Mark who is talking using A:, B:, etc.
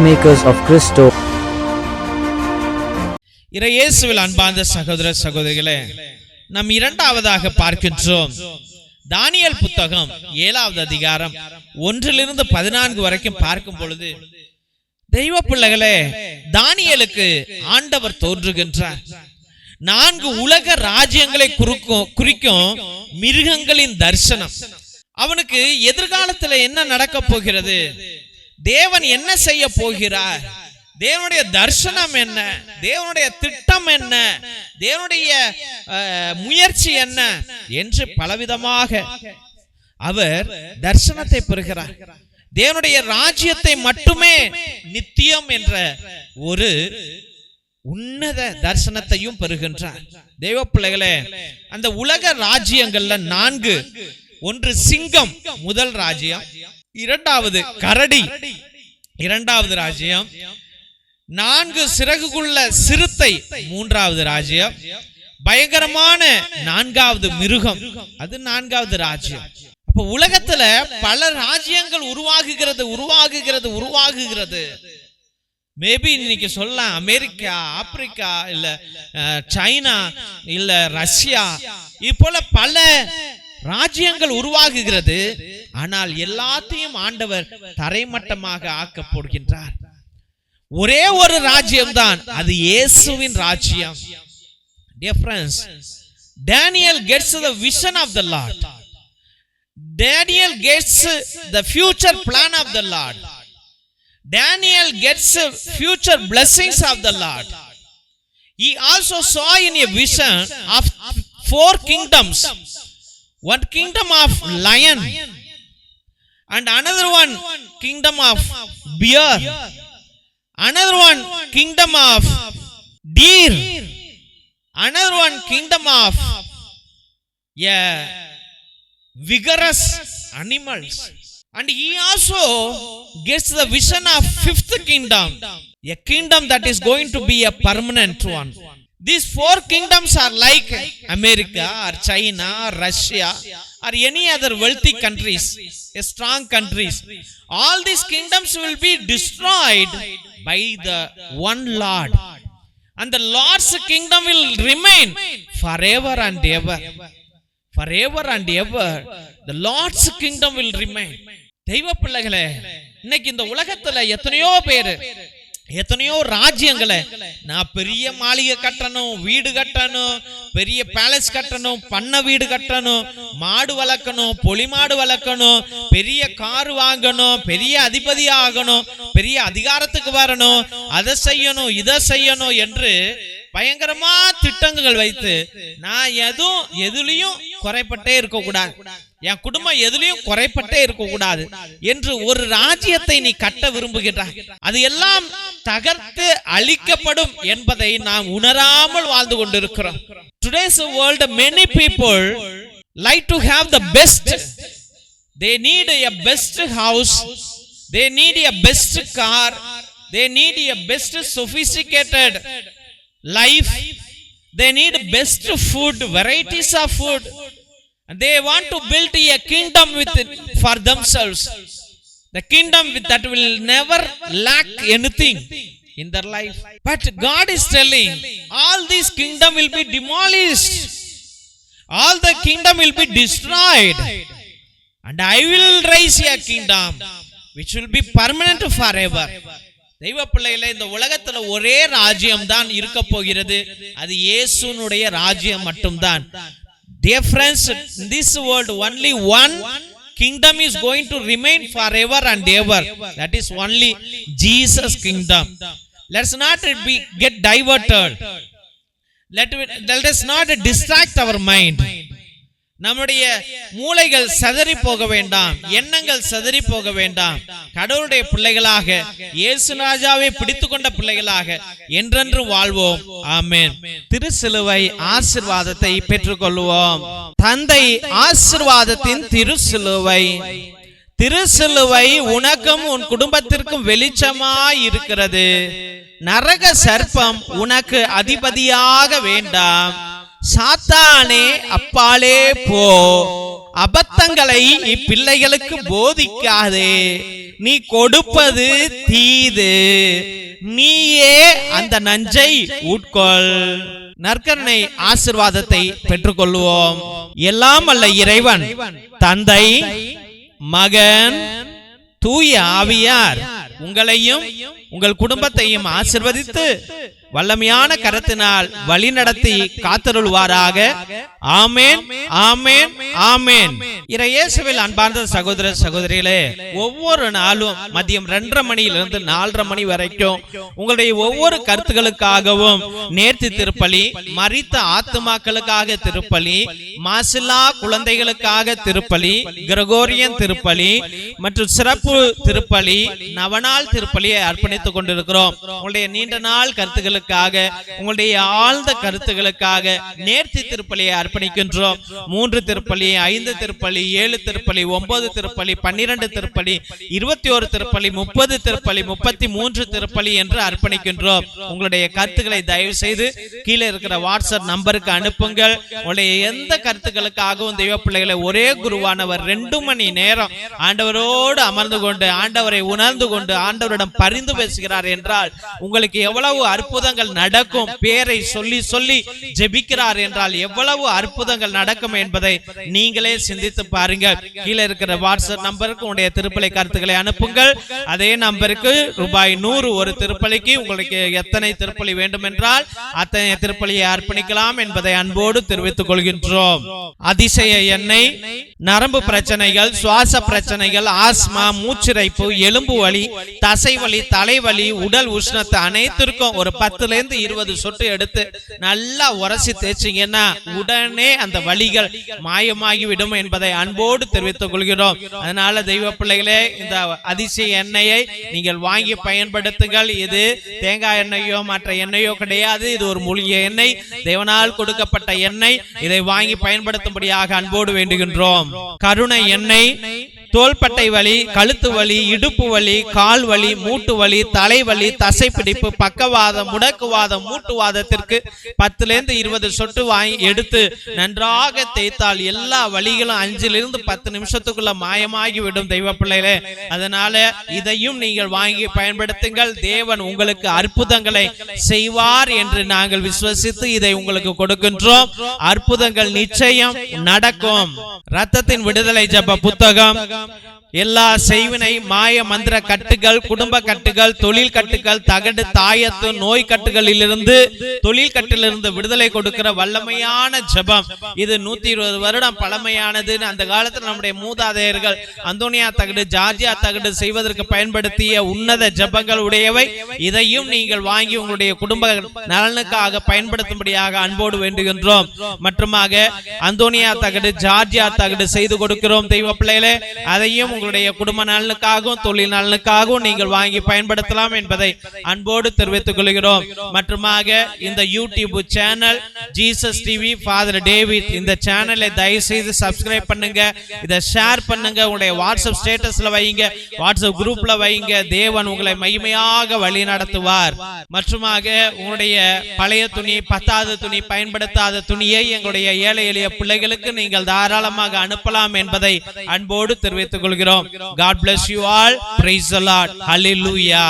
A: Peacemakers of Christo.
B: இயேசுவில் அன்பார்ந்த சகோதர சகோதரிகளே, நாம் இரண்டாவதாக பார்க்கின்றோம் தானியேல் புத்தகம் 7வது அதிகாரம் 1-14 வரைக்கும் பார்க்கும் பொழுது, தெய்வ பிள்ளைகளே, தானியேலுக்கு ஆண்டவர் தோன்றுகின்றார். 4 உலக ராஜ்யங்களை குறிக்கும் மிருகங்களின் தரிசனம். அவனுக்கு எதிர்காலத்தில் என்ன நடக்க போகிறது, தேவன் என்ன செய்ய போகிறார், தேவனுடைய தரிசனம் என்ன, தேவனுடைய திட்டம் என்ன, தேவனுடைய முயற்சி என்ன என்று பலவிதமாக அவர் தரிசனத்தை பெறுகிறார். தேவனுடைய ராஜ்யத்தை மட்டுமே நித்தியம் என்ற ஒரு உன்னத தரிசனத்தையும் பெறுகின்றார். தெய்வ பிள்ளைகளே, அந்த உலக ராஜ்யங்கள்ல 4, ஒன்று சிங்கம் முதல் ராஜ்யம், 2வது கரடி 2வது ராஜ்யம், 4 சிறகுள்ள சிறுத்தை 3வது ராஜ்யம், பயங்கரமான 4வது மிருகம் அது 4வது ராஜ்யம். அப்ப உலகத்துல பல ராஜ்யங்கள் உருவாகுகிறது. மேபி இன்னைக்கு சொல்லலாம் அமெரிக்கா, ஆப்பிரிக்கா, இல்ல சைனா, இல்ல ரஷ்யா, இப்போல பல ராஜ்யங்கள் உருவாகுகிறது. ஆனால் எல்லாத்தையும் ஆண்டவர் தரைமட்டமாக ஆக்க போகின்றார். ஒரே ஒரு ராஜ்யம் தான், அது இயேசுவின் ராஜ்யம். Dear friends, Daniel gets the vision of the Lord. Daniel gets the future plan of the Lord. Daniel gets future blessings of the Lord. He also saw in a vision of 4 kingdoms. One kingdom of lion, and another one kingdom of bear, another one kingdom of deer, another one kingdom of vigorous animals. And he also gets the vision of 5th kingdom, a kingdom that is going to be a permanent one. These 4 kingdoms are like America or China or Russia or any other wealthy countries, strong countries. All these kingdoms will be destroyed by the one Lord, and the Lord's kingdom will remain forever and ever. Forever and ever the Lord's kingdom will remain. தெய்வ பிள்ளைகளே, இன்னைக்கு இந்த உலகத்துல எத்தனையோ ராஜ்யங்களை, நான் பெரிய மாளிகை கட்டணும், வீடு கட்டணும், பெரிய பேலஸ் கட்டணும், பண்ண வீடு கட்டணும், மாடு வளர்க்கணும், பொலி மாடு வளர்க்கணும், பெரிய கார் வாங்கணும், பெரிய அதிபதி ஆகணும், பெரிய அதிகாரத்துக்கு வரணும், அதை செய்யணும், இதை செய்யணும் என்று பயங்கரமா திட்டங்கள் வைத்து, நான் எதுலயும் குறைப்பட்டே இருக்க கூடாது, என் குடும்பம் எதுலயும் குறைப்பட்டே இருக்க கூடாது என்று ஒரு ராஜ்யத்தை நீ கட்ட விரும்புகிறாய். அது எல்லாம் தகர்த்து அழிக்கப்படும் என்பதை நாம் உணராமல் வாழ்ந்து கொண்டிருக்கிறோம். Today's world, many people like to have the best. They need a best house, they need a best car, they need a best sophisticated life, they need best food, varieties of food, and they want to build a kingdom for themselves, the kingdom that will never lack anything in their life. But God is telling, all this kingdom will be demolished, all the kingdom will be destroyed, and I will raise a kingdom which will be permanent forever. தெய்வ பிள்ளைகளே, இந்த உலகத்துல ஒரே ராஜ்யம் தான் இருக்க போகிறது, அது இயேசுனுடைய ராஜ்யம் மட்டும்தான். Dear friends, in this world only one kingdom is going to remain forever and ever. That is only Jesus' kingdom. Let's not get diverted. Let us not distract our mind. நம்முடைய மூளைகள் சதறி போக வேண்டாம், எண்ணங்கள் சதறி போக வேண்டாம். கடவுளுடைய பிள்ளைகளாக, இயேசு ராஜாவை பிடித்துக்கொண்ட பிள்ளைகளாக என்றென்றும் வாழ்வோம். ஆமென். திருசிலுவை ஆசீர்வாதத்தை பெற்றுக்கொள்வோம். தந்தை ஆசீர்வாதத்தின் திருசிலுவை. திருசிலுவை உனக்கும் உன் குடும்பத்திற்கும் வெளிச்சமாய் இருக்கிறது. நரக சர்ப்பம் உனக்கு அதிபதியாக வேண்டாம். சாத்தானே அப்பாலே போ. அபத்தங்களை இப்பிள்ளைகளுக்கு போதிக்காதே. நீ கொடுப்பது தீது, நீயே அந்த நஞ்சை உட்கொள். நற்கருணை ஆசீர்வாதத்தை பெற்றுக்கொள்வோம். எல்லாம் அல்ல இறைவன் தந்தை, மகன், தூய ஆவியார் உங்களையும் உங்கள் குடும்பத்தையும் ஆசீர்வதித்து வல்லமையான கரத்தினால் வழி நடத்தி காத்தருள்வாராக. ஆமேன், ஆமேன், ஆமேன். இயேசுவில் அன்பார்ந்த சகோதர சகோதரிகளே, ஒவ்வொரு நாளும் மதியம் 2:30 மணியிலிருந்து 4:30 மணி வரைக்கும் உங்களுடைய ஒவ்வொரு கருத்துக்களுக்காகவும் நேர்த்தி திருப்பலி, மரித்த ஆத்துமாக்களுக்காக திருப்பலி, மாசில்லா குழந்தைகளுக்காக திருப்பலி, கிரகோரியன் திருப்பலி மற்றும் சிறப்பு திருப்பலி, நவநாள் திருப்பலியை அர்ப்பணித்துக் கொண்டிருக்கிறோம். உங்களுடைய நீண்ட நாள் கருத்துக்களுக்காக, உங்களுடைய ஆழ்ந்த கருத்துக்களுக்காக நேர்த்தி திருப்பலியை அர்ப்பணிக்கின்றோம். 3 திருப்பலி, 5 திருப்பலி, 7 திருப்பலி, 9 திருப்பலி, 12 திருப்பலி, 21 திருப்பலி, 30 திருப்பலி, 33 திருப்பலி என்று அர்ப்பணிக்கின்றோம். உங்களுடைய கருத்துக்களை தயவு செய்து கீழே இருக்கிற வாட்ஸ்அப் நம்பருக்கு அனுப்புங்கள். உங்களுடைய எந்த கருத்துக்களுக்காகவும் தெய்வ பிள்ளைகளை ஒரே குருவானவர் 2 மணி நேரம் ஆண்டவரோடு அமர்ந்து கொண்டு ஆண்டவரை உணர்ந்து கொண்டு ஆண்டவரிடம் பரிந்து பேசுகிறார் என்றால் உங்களுக்கு எவ்வளவு அற்புதங்கள் நடக்கும். பேரை சொல்லி சொல்லி ஜெபிக்கிறார் என்றால் எவ்வளவு அற்புதங்கள் நடக்கும் என்பதை நீங்களே சிந்தித்து பாருங்கள். கீழே இருக்கிற வாட்ஸ்அப் நம்பருக்கு உங்களுடைய திருப்பலி கருத்துக்களை அனுப்புங்கள். அதே நம்பருக்கு ரூபாய் 100 ஒரு திருப்பலிக்கு. உங்களுக்கு எத்தனை திருப்பலி வேண்டும் என்றால் அத்தனை திருப்பலியை அர்ப்பணிக்கலாம் என்பதை அன்போடு தெரிவித்துக் கொள்கின்றோம். அதிசய எண்ணெய், நரம்பு பிரச்சனைகள், சுவாச பிரச்சனைகள், ஆஸ்மா, மூச்சிரைப்பு, எலும்பு வலி, தசை வலி, தலைவலி, உடல் உஷ்ணத்தை அனைத்திற்கும் ஒரு 10லிருந்து 20 சொட்டு எடுத்து நல்லா உரசி தேய்ச்சிங்கன்னா உடனே அந்த வலிகள் மாயமாகிவிடும் என்பதை அன்போடு தெரிவித்துக் கொள்கிறோம். அதனால தெய்வ பிள்ளைகளே, இந்த அதிசய எண்ணெயை நீங்கள் வாங்கி பயன்படுத்துங்கள். இது தேங்காய் எண்ணெயோ மற்ற எண்ணெயோ கிடையாது. இது ஒரு மூலிகை எண்ணெய், தேவனால் கொடுக்கப்பட்ட எண்ணெய். இதை வாங்கி பயன்படுத்தும்படியாக அன்போடு வேண்டுகின்றோம். கருணை எண்ணெய், தோள்பட்டை வலி, கழுத்து வலி, இடுப்பு வலி, கால் வலி, மூட்டு வலி, தலைவலி, தசைப்பிடிப்பு, பக்கவாதம், முடக்குவாதம், மூட்டுவாதத்திற்கு 10லிருந்து 20 சொட்டு வாங்கி எடுத்து நன்றாக தேய்த்தால் எல்லா வலிகளும் 5லிருந்து 10 நிமிஷத்துக்குள்ள மாயமாகிவிடும் தெய்வ பிள்ளைகளே. அதனால இதையும் நீங்கள் வாங்கி பயன்படுத்துங்கள். தேவன் உங்களுக்கு அற்புதங்களை செய்வார் என்று நாங்கள் விசுவசித்து இதை உங்களுக்கு கொடுக்கின்றோம். அற்புதங்கள் நிச்சயம் நடக்கும். ரத்தத்தின் விடுதலை ஜெப புத்தகம், எல்லா செய்வினை, மாய மந்திர கட்டுகள், குடும்ப கட்டுகள், தொழில் கட்டுகள், தகடு, தாயத்து, நோய் கட்டுகளிலிருந்து, தொழில் கட்டிலிருந்து விடுதலை கொடுக்கிற வல்லமையான ஜெபம். இது 120 வருடம் பழமையானது. அந்த காலத்தில் நம்முடைய மூதாதையர்கள் அந்தோனியா தகடு, ஜார்ஜியா தகடு செய்வதற்கு பயன்படுத்திய உன்னத ஜெபங்கள் உடையவை. இதையும் நீங்கள் வாங்கி உங்களுடைய குடும்ப நலனுக்காக பயன்படுத்தும்படியாக அன்போடு வேண்டுகின்றோம். மற்றுமாக அந்தோனியா தகடு, ஜார்ஜியா தகடு செய்து கொடுக்கிறோம் தெய்வ பிள்ளைகளே. அதையும் உங்களுடைய குடும்ப நலனுக்காகவும் தொழில் நலனுக்காகவும் நீங்கள் வாங்கி பயன்படுத்தலாம் என்பதை அன்போடு தெரிவித்துக் கொள்கிறோம். மற்றுமாக இந்த YouTube channel Jesus TV father David, இந்த சேனலை தயவு செய்து சப்ஸ்கிரைப் பண்ணுங்க, இதை ஷேர் பண்ணுங்க, உங்களுடைய வாட்ஸ்அப் ஸ்டேட்டஸ்ல வைங்க, வாட்ஸ்அப் குரூப்ல வைங்க. தேவன் உங்களை மகிமையாக வழி நடத்துவார். மற்றுமாக உங்களுடைய பழைய துணி, பத்தாவது துணி, பயன்படுத்தாத துணியை எங்களுடைய ஏழை எளிய பிள்ளைகளுக்கு நீங்கள் தாராளமாக அனுப்பலாம் என்பதை அன்போடு தெரிவித்துக் கொள்கிறோம். God bless you all. Praise the Lord. Hallelujah.